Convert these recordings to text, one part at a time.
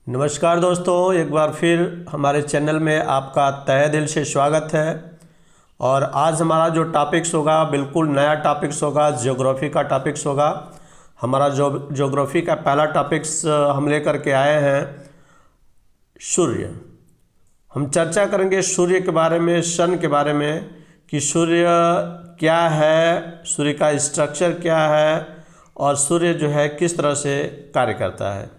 नमस्कार दोस्तों, एक बार फिर हमारे चैनल में आपका तहे दिल से स्वागत है। और आज हमारा जो टॉपिक्स होगा बिल्कुल नया टॉपिक्स होगा, ज्योग्राफी का टॉपिक्स होगा। हमारा ज्योग्राफी का पहला टॉपिक्स हम लेकर के आए हैं सूर्य। हम चर्चा करेंगे सूर्य के बारे में, सन के बारे में, कि सूर्य क्या है, सूर्य का स्ट्रक्चर क्या है और सूर्य जो है किस तरह से कार्य करता है।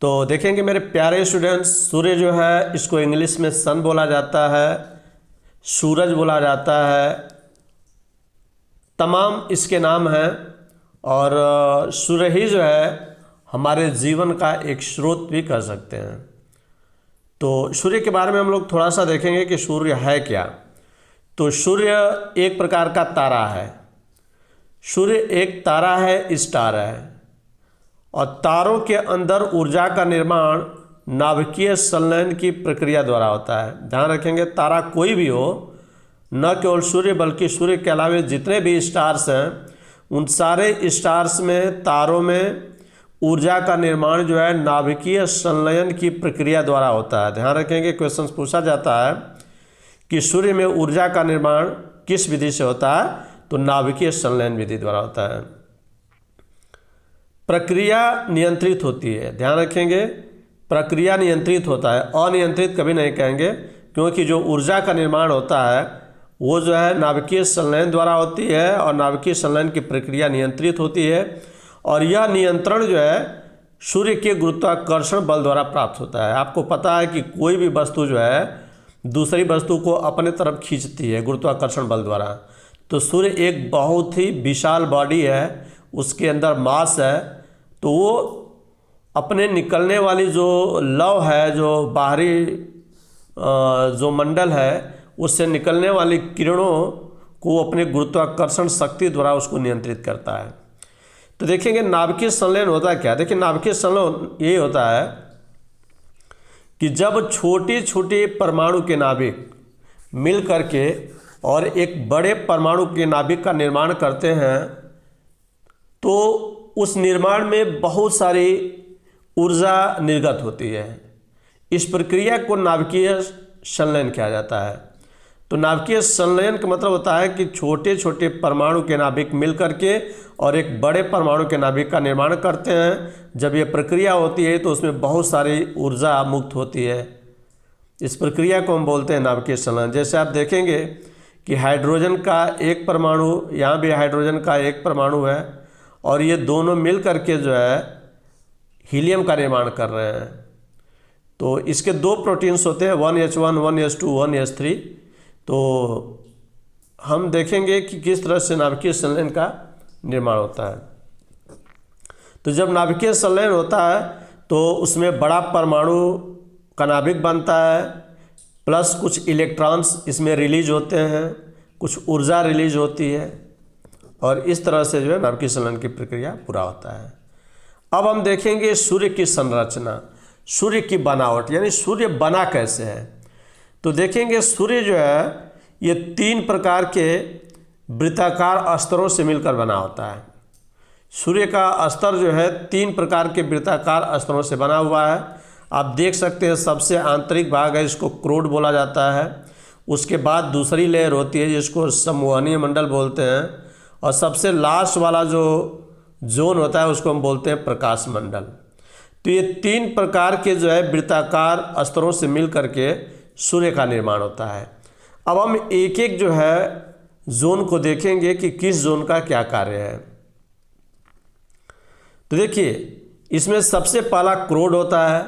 तो देखेंगे मेरे प्यारे स्टूडेंट्स, सूर्य जो है इसको इंग्लिश में सन बोला जाता है, सूरज बोला जाता है, तमाम इसके नाम हैं। और सूर्य ही जो है हमारे जीवन का एक स्रोत भी कह सकते हैं। तो सूर्य के बारे में हम लोग थोड़ा सा देखेंगे कि सूर्य है क्या। तो सूर्य एक प्रकार का तारा है। सूर्य एक तारा है, स्टार है। और तारों के अंदर ऊर्जा का निर्माण नाभिकीय संलयन की प्रक्रिया द्वारा होता है। ध्यान रखेंगे, तारा कोई भी हो, न केवल सूर्य बल्कि सूर्य के अलावा जितने भी स्टार्स हैं उन सारे स्टार्स में, तारों में ऊर्जा का निर्माण जो है नाभिकीय संलयन की प्रक्रिया द्वारा होता है। ध्यान रखेंगे, क्वेश्चन पूछा जाता है कि सूर्य में ऊर्जा का निर्माण किस विधि से होता है, तो नाभिकीय संलयन विधि द्वारा होता है। प्रक्रिया नियंत्रित होती है। ध्यान रखेंगे, प्रक्रिया नियंत्रित होता है, अनियंत्रित कभी नहीं कहेंगे, क्योंकि जो ऊर्जा का निर्माण होता है वो जो है नाभिकीय संलयन द्वारा होती है और नाभिकीय संलयन की प्रक्रिया नियंत्रित होती है। और यह नियंत्रण जो है सूर्य के गुरुत्वाकर्षण बल द्वारा प्राप्त होता है। आपको पता है कि कोई भी वस्तु जो है दूसरी वस्तु को अपने तरफ खींचती है गुरुत्वाकर्षण बल द्वारा। तो सूर्य एक बहुत ही विशाल बॉडी है, उसके अंदर मास है, तो वो अपने निकलने वाली जो लौ है, जो बाहरी जो मंडल है, उससे निकलने वाली किरणों को अपने गुरुत्वाकर्षण शक्ति द्वारा उसको नियंत्रित करता है। तो देखेंगे नाभिकीय संलयन होता क्या। देखिए, नाभिकीय संलयन ये होता है कि जब छोटे छोटे परमाणु के नाभिक मिल करके और एक बड़े परमाणु के नाभिक का निर्माण करते हैं, तो उस निर्माण में बहुत सारी ऊर्जा निर्गत होती है। इस प्रक्रिया को नाभिकीय संलयन कहा जाता है। तो नाभिकीय संलयन का मतलब होता है कि छोटे छोटे परमाणु के नाभिक मिल करके और एक बड़े परमाणु के नाभिक का निर्माण करते हैं। जब ये प्रक्रिया होती है तो उसमें बहुत सारी ऊर्जा मुक्त होती है। इस प्रक्रिया को हम बोलते हैं नाभिकीय संलयन। जैसे आप देखेंगे कि हाइड्रोजन का एक परमाणु, यहाँ भी हाइड्रोजन का एक परमाणु है और ये दोनों मिल करके जो है हीलियम का निर्माण कर रहे हैं। तो इसके दो प्रोटीन्स होते हैं, 1H1, 1S2, 1S3। तो हम देखेंगे कि किस तरह से नाभिकीय संलयन का निर्माण होता है। तो जब नाभिकीय संलयन होता है तो उसमें बड़ा परमाणु का नाभिक बनता है, प्लस कुछ इलेक्ट्रॉन्स इसमें रिलीज होते हैं, कुछ ऊर्जा रिलीज होती है, और इस तरह से जो है नाभिकीय संलयन की प्रक्रिया पूरा होता है। अब हम देखेंगे सूर्य की संरचना, सूर्य की बनावट, यानी सूर्य बना कैसे है। तो देखेंगे सूर्य जो है ये 3 प्रकार के वृत्ताकार स्तरों से मिलकर बना होता है। सूर्य का स्तर जो है 3 प्रकार के वृत्ताकार स्तरों से बना हुआ है। आप देख सकते हैं, सबसे आंतरिक भाग है, इसको क्रोड बोला जाता है। उसके बाद दूसरी लेयर होती है जिसको संवहनीय मंडल बोलते हैं, और सबसे लास्ट वाला जो जोन होता है उसको हम बोलते हैं प्रकाश मंडल। तो ये 3 प्रकार के जो है वृत्ताकार स्तरों से मिल करके सूर्य का निर्माण होता है। अब हम एक एक जो है जोन को देखेंगे कि किस जोन का क्या कार्य है। तो देखिए, इसमें सबसे पहला क्रोड होता है,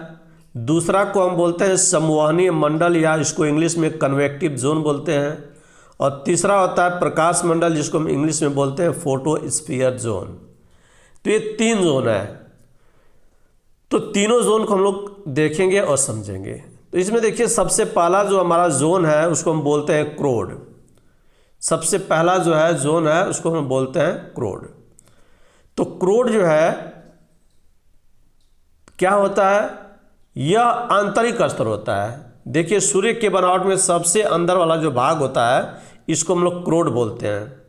दूसरा को हम बोलते हैं संवहनीय मंडल, या इसको इंग्लिश में कन्वेक्टिव जोन बोलते हैं, और तीसरा होता है प्रकाश मंडल, जिसको हम इंग्लिश में बोलते हैं फोटोस्फीयर जोन। तो ये 3 जोन है। तो तीनों जोन को हम लोग देखेंगे और समझेंगे। तो इसमें देखिए, सबसे पहला जो हमारा जोन है उसको हम बोलते हैं क्रोड। सबसे पहला जो है जोन है उसको हम बोलते हैं क्रोड। तो क्रोड जो है क्या होता है, यह आंतरिक स्तर होता है। देखिए, सूर्य के बनावट में सबसे अंदर वाला जो भाग होता है इसको हम लोग क्रोड बोलते हैं।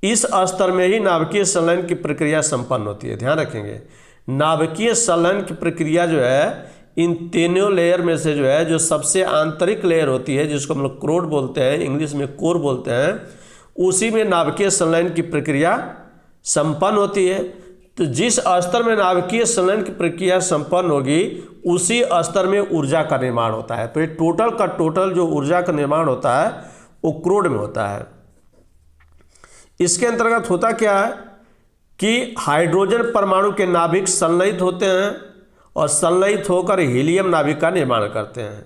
इस स्तर में ही नाभिकीय संलयन की प्रक्रिया संपन्न होती है। ध्यान रखेंगे, नाभिकीय संलयन की प्रक्रिया जो है इन तीनों लेयर में से जो है जो सबसे आंतरिक लेयर होती है, जिसको हम लोग क्रोड बोलते हैं, इंग्लिश में कोर बोलते हैं, उसी में नाभिकीय संलयन की प्रक्रिया संपन्न होती है। तो जिस स्तर में नाभिकीय संलयन की प्रक्रिया संपन्न होगी उसी स्तर में ऊर्जा का निर्माण होता है। तो ये टोटल का टोटल जो ऊर्जा का निर्माण होता है वो क्रोड में होता है। इसके अंतर्गत होता क्या है कि हाइड्रोजन परमाणु के नाभिक संलयित होते हैं और संलयित होकर हीलियम नाभिक का निर्माण करते हैं।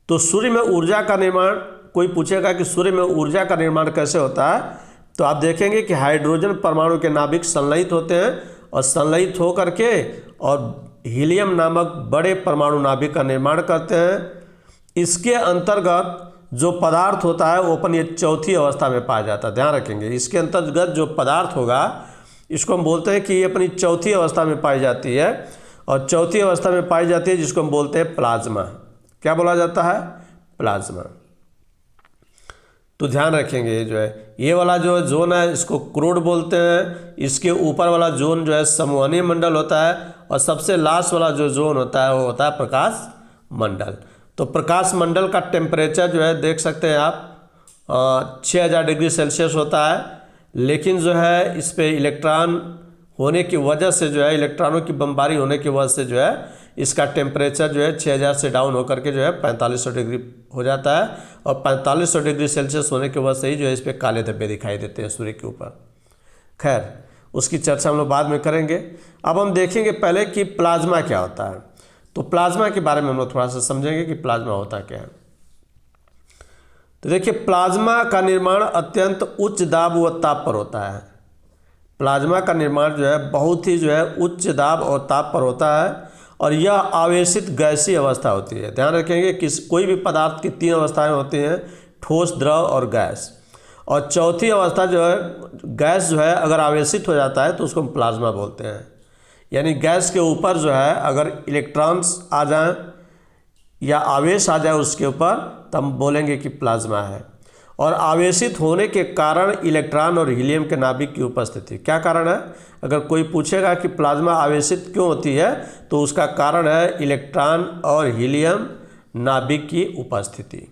तो सूर्य में ऊर्जा का निर्माण, कोई पूछेगा कि सूर्य में ऊर्जा का निर्माण कैसे होता है, तो आप देखेंगे कि हाइड्रोजन परमाणु के नाभिक संलयित होते हैं और संलयित होकर के और हीलियम नामक बड़े परमाणु नाभिक का निर्माण करते हैं। इसके अंतर्गत जो पदार्थ होता है वो अपन ये चौथी अवस्था में पाया जाता है। ध्यान रखेंगे, इसके अंतर्गत जो पदार्थ होगा इसको हम बोलते हैं कि ये अपनी चौथी अवस्था में पाई जाती है, और चौथी अवस्था में पाई जाती है जिसको हम बोलते हैं प्लाज्मा। क्या बोला जाता है? प्लाज्मा। तो ध्यान रखेंगे जो है ये वाला जो जोन है इसको क्रोड बोलते हैं, इसके ऊपर वाला जोन जो है संवहनीय मंडल होता है, और सबसे लास्ट वाला जो जोन होता है वो होता है प्रकाश मंडल। तो प्रकाश मंडल का टेम्परेचर जो है देख सकते हैं आप 6000 डिग्री सेल्सियस होता है, लेकिन जो है इस पे इलेक्ट्रॉन होने की वजह से जो है इलेक्ट्रॉनों की बमबारी होने की वजह से जो है इसका टेम्परेचर जो है 6000 से डाउन होकर के जो है 4500 डिग्री हो जाता है, और 4500 डिग्री सेल्सियस होने की वजह से ही जो है इस पर काले धब्बे दिखाई देते हैं सूर्य के ऊपर। खैर उसकी चर्चा हम लोग बाद में करेंगे। अब हम देखेंगे पहले कि प्लाज्मा क्या होता है। तो प्लाज्मा के बारे में हम लोग थोड़ा सा समझेंगे कि प्लाज्मा होता क्या है। तो देखिए प्लाज्मा का निर्माण अत्यंत उच्च दाब व ताप पर होता है। प्लाज्मा का निर्माण जो है बहुत ही जो है उच्च दाब और ताप पर होता है, और यह आवेशित गैसीय अवस्था होती है। ध्यान रखेंगे कि कोई भी पदार्थ की 3 अवस्थाएं होती हैं, ठोस, द्रव और गैस, और चौथी अवस्था जो है गैस जो है अगर आवेशित हो जाता है तो उसको हम प्लाज्मा बोलते हैं। यानी गैस के ऊपर जो है अगर इलेक्ट्रॉन्स आ जाएं या आवेश आ जाए उसके ऊपर तो हम बोलेंगे कि प्लाज्मा है। और आवेशित होने के कारण इलेक्ट्रॉन और हीलियम के नाभिक की उपस्थिति। क्या कारण है? अगर कोई पूछेगा कि प्लाज्मा आवेशित क्यों होती है तो उसका कारण है इलेक्ट्रॉन और हीलियम नाभिक की उपस्थिति।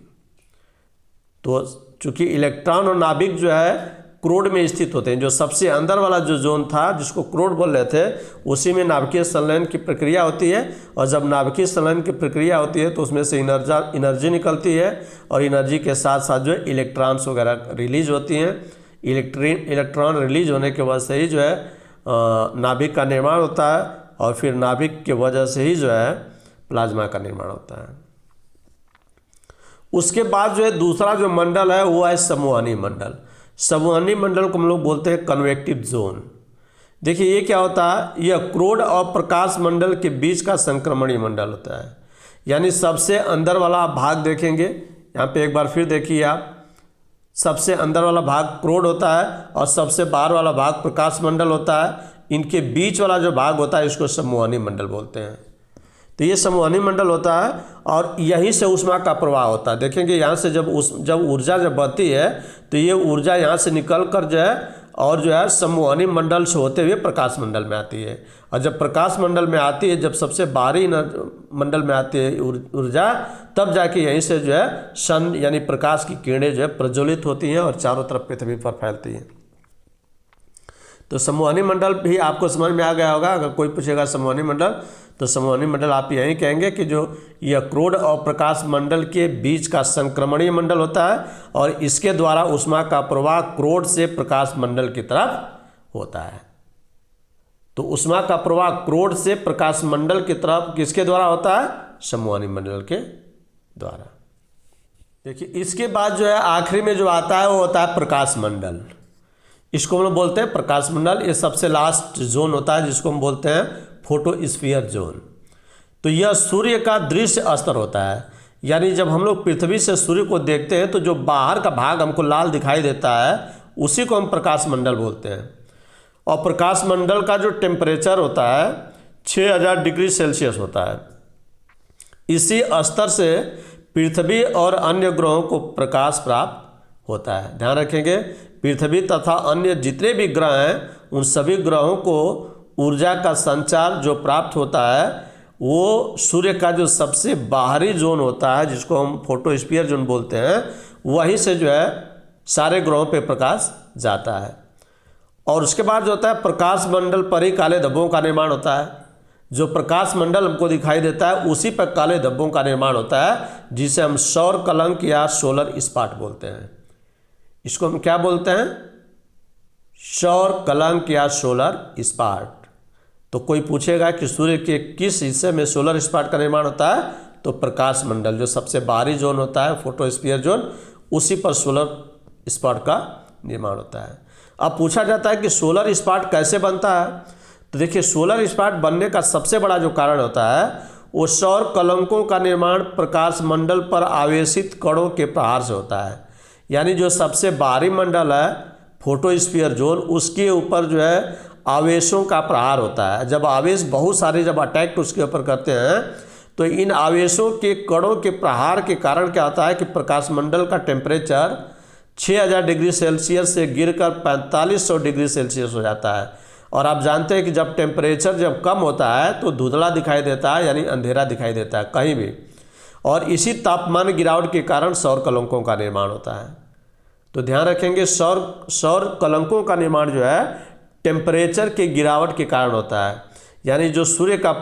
तो चूंकि इलेक्ट्रॉन और नाभिक जो है क्रोड में स्थित होते हैं, जो सबसे अंदर वाला जो जोन था जिसको क्रोड बोल रहे थे उसी में नाभिकीय संलयन की प्रक्रिया होती है, और जब नाभिकीय संलयन की प्रक्रिया होती है तो उसमें से एनर्जी निकलती है, और एनर्जी के साथ साथ जो है इलेक्ट्रॉन्स वगैरह रिलीज होती हैं। इलेक्ट्रॉन रिलीज होने के वजह से ही जो है नाभिक का निर्माण होता है, और फिर नाभिक के वजह से ही जो है प्लाज्मा का निर्माण होता है। उसके बाद जो है दूसरा जो मंडल है वो है संवहनी मंडल। संवहनी मंडल को हम लोग बोलते हैं कन्वेक्टिव जोन। देखिए ये क्या होता है, यह क्रोड और प्रकाश मंडल के बीच का संक्रमणीय मंडल होता है। यानी सबसे अंदर वाला भाग देखेंगे, यहाँ पे एक बार फिर देखिए आप, सबसे अंदर वाला भाग क्रोड होता है और सबसे बाहर वाला भाग प्रकाश मंडल होता है। इनके बीच वाला जो भाग होता है इसको संवहनी मंडल बोलते हैं। तो ये संवहनी मंडल होता है और यहीं से ऊष्मा का प्रवाह होता है। देखेंगे यहाँ से जब ऊर्जा जब बहती है तो ये ऊर्जा यहाँ से निकल कर जो है और जो है संवहनी मंडल से होते हुए प्रकाश मंडल में आती है, और जब प्रकाश मंडल में आती है, जब सबसे बाहरी मंडल में आती है ऊर्जा, तब जाके यहीं से जो है सन यानी प्रकाश की किरणें जो है प्रज्वलित होती हैं और चारों तरफ पृथ्वी पर फैलती हैं। तो संवहनी मंडल भी आपको समझ में आ गया होगा। अगर कोई पूछेगा संवहनी मंडल तो संवहनी मंडल आप यही कहेंगे कि जो यह क्रोड और प्रकाश मंडल के बीच का संक्रमणीय मंडल होता है, और इसके द्वारा ऊष्मा का प्रवाह क्रोड से प्रकाश मंडल की तरफ होता है। तो ऊष्मा का प्रवाह क्रोड से प्रकाश मंडल की तरफ किसके द्वारा होता है? संवहनी मंडल के द्वारा। देखिए इसके बाद जो है आखिरी में जो आता है वो होता है प्रकाश मंडल। इसको हम लोग बोलते हैं प्रकाश मंडल। ये सबसे लास्ट जोन होता है जिसको हम बोलते हैं फोटोस्फीयर जोन। तो यह सूर्य का दृश्य स्तर होता है। यानी जब हम लोग पृथ्वी से सूर्य को देखते हैं तो जो बाहर का भाग हमको लाल दिखाई देता है उसी को हम प्रकाश मंडल बोलते हैं। और प्रकाश मंडल का जो टेम्परेचर होता है 6000 डिग्री सेल्सियस होता है। इसी स्तर से पृथ्वी और अन्य ग्रहों को प्रकाश प्राप्त होता है। ध्यान रखेंगे, पृथ्वी तथा अन्य जितने भी ग्रह हैं उन सभी ग्रहों को ऊर्जा का संचार जो प्राप्त होता है वो सूर्य का जो सबसे बाहरी जोन होता है, जिसको हम फोटोस्फीयर जोन बोलते हैं, वहीं से जो है सारे ग्रहों पे प्रकाश जाता है। और उसके बाद जो होता है प्रकाश मंडल पर ही काले धब्बों का निर्माण होता है। जो प्रकाश मंडल हमको दिखाई देता है उसी पर काले धब्बों का निर्माण होता है, जिसे हम सौर कलंक या सोलर स्पॉट बोलते हैं। इसको हम क्या बोलते हैं? सौर कलंक या सोलर स्पॉट। तो कोई पूछेगा कि सूर्य के किस हिस्से में सोलर स्पॉट का निर्माण होता है, तो प्रकाश मंडल जो सबसे बाहरी जोन होता है फोटोस्फीयर जोन, उसी पर सोलर स्पॉट का निर्माण होता है। अब पूछा जाता है कि सोलर स्पॉट कैसे बनता है। तो देखिए, सोलर स्पॉट बनने का सबसे बड़ा जो कारण होता है वो सौर कलंकों का निर्माण प्रकाश मंडल पर आवेशित कणों के प्रहार से होता है। यानी जो सबसे बाहरी मंडल है फोटोस्फीयर जोन, उसके ऊपर जो है आवेशों का प्रहार होता है। जब आवेश बहुत सारे जब अटैक उसके ऊपर करते हैं तो इन आवेशों के कणों के प्रहार के कारण क्या होता है कि प्रकाश मंडल का टेम्परेचर 6000 डिग्री सेल्सियस से गिरकर 4500 डिग्री सेल्सियस हो जाता है। और आप जानते हैं कि जब टेम्परेचर जब कम होता है तो धुंधला दिखाई देता है, यानी अंधेरा दिखाई देता है कहीं भी। और इसी तापमान गिरावट के कारण सौर कलंकों का निर्माण होता है। तो ध्यान रखेंगे, सौर कलंकों का निर्माण जो है टेम्परेचर के गिरावट के कारण होता है। यानी जो सूर्य का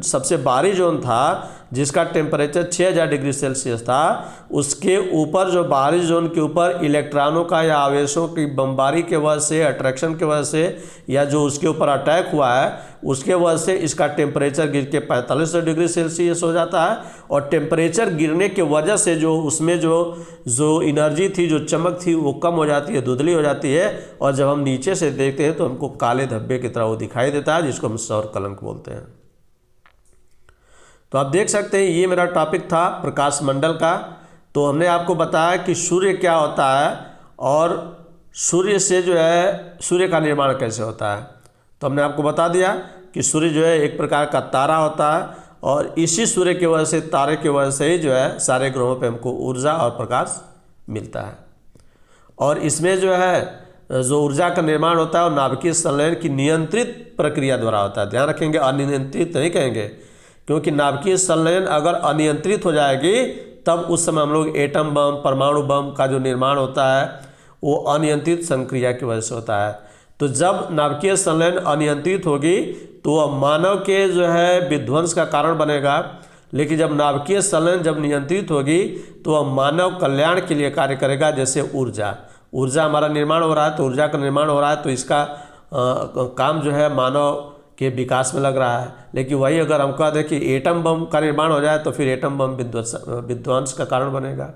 सबसे बाहरी जोन था, जिसका टेम्परेचर 6000 डिग्री सेल्सियस था, उसके ऊपर जो बाहरी जोन के ऊपर इलेक्ट्रॉनों का या आवेशों की बमबारी के वजह से, अट्रैक्शन के वजह से, या जो उसके ऊपर अटैक हुआ है उसके वजह से इसका टेम्परेचर गिर के 4500 डिग्री सेल्सियस हो जाता है। और टेम्परेचर गिरने के वजह से जो उसमें जो एनर्जी थी, जो चमक थी, वो कम हो जाती है, धुंधली हो जाती है। और जब हम नीचे से देखते हैं तो हमको काले धब्बे की तरह वो दिखाई देता है, जिसको हम सौर कलंक बोलते हैं। तो आप देख सकते हैं ये मेरा टॉपिक था प्रकाश मंडल का। तो हमने आपको बताया कि सूर्य क्या होता है और सूर्य से जो है सूर्य का निर्माण कैसे होता है। तो हमने आपको बता दिया कि सूर्य जो है एक प्रकार का तारा होता है, और इसी सूर्य की वजह से, तारे की वजह से ही जो है सारे ग्रहों पे हमको ऊर्जा और प्रकाश मिलता है। और इसमें जो है जो ऊर्जा का निर्माण होता है वो नाभिकीय संलयन की नियंत्रित प्रक्रिया द्वारा होता है। ध्यान रखेंगे, अनियंत्रित नहीं कहेंगे, क्योंकि नाभिकीय संलयन अगर अनियंत्रित हो जाएगी तब उस समय हम लोग एटम बम, परमाणु बम का जो निर्माण होता है वो अनियंत्रित संक्रिया की वजह से होता है। तो जब नाभिकीय संलयन अनियंत्रित होगी तो वह मानव के जो है विध्वंस का कारण बनेगा। लेकिन जब नाभिकीय संलयन जब नियंत्रित होगी तो वह मानव कल्याण के लिए कार्य करेगा। जैसे ऊर्जा हमारा निर्माण हो रहा है, तो ऊर्जा का निर्माण हो रहा है तो इसका काम जो है मानव के विकास में लग रहा है। लेकिन वही अगर हम कह दें कि एटम बम का निर्माण हो जाए तो फिर एटम बम विध्वंस का कारण बनेगा।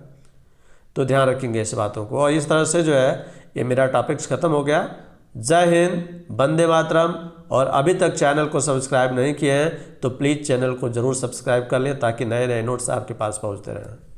तो ध्यान रखेंगे इस बातों को। और इस तरह से जो है ये मेरा टॉपिक्स खत्म हो गया। जय हिंद, वंदे मातरम। और अभी तक चैनल को सब्सक्राइब नहीं किए हैं तो प्लीज़ चैनल को ज़रूर सब्सक्राइब कर लें, ताकि नए नए नोट्स आपके पास पहुंचते रहें।